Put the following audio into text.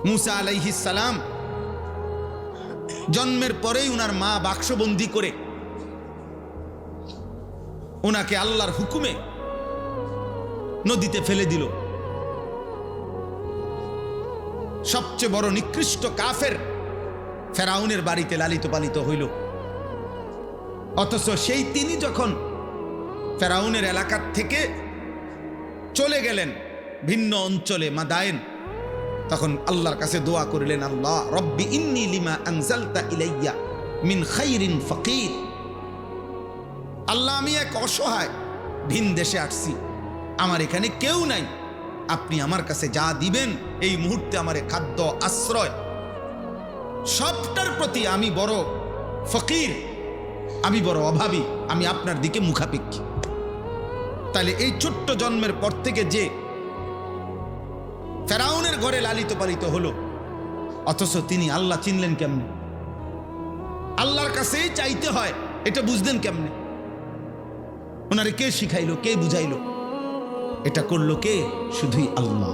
মুসা আলাইহিস সালাম জন্মের পরেই উনার মা বাক্সবন্দি করে ওনাকে আল্লাহর হুকুমে নদীতে ফেলে দিল। সবচেয়ে বড় নিকৃষ্ট কাফের ফেরাউনের বাড়িতে লালিত পালিত হইল। অথচ সেই তিনি যখন ফেরাউনের এলাকার থেকে চলে গেলেন ভিন্ন অঞ্চলে মাদায়েন, তখন আল্লাহর কাছে দোয়া করিলেন, আল্লাহ রব্বি ইন্নী লিমা আনজালতা ইলাইয়া মিন খাইরিন ফাকির। আল্লাহ, আমি এক অসহায় ভিন দেশে আসছি, আমার এখানে কেউ নাই, আপনি আমার কাছে যা দিবেন এই মুহূর্তে আমার খাদ্য আশ্রয় সবটার প্রতি আমি বড় ফকির, আমি বড় অভাবী, আমি আপনার দিকে মুখাপেক্ষী। তাহলে এই ছোট্ট জন্মের পর থেকে যে ফেরাউনের ঘরে লালিত পালিত হলো, অথচ তিনি আল্লাহ চিনলেন কেমনে? আল্লাহর কাছেই চাইতে হয় এটা বুঝলেন কেমনে? ওনারে কে শিখাইলো, কে বুঝাইলো? এটা করলো কে? শুধুই আল্লাহ।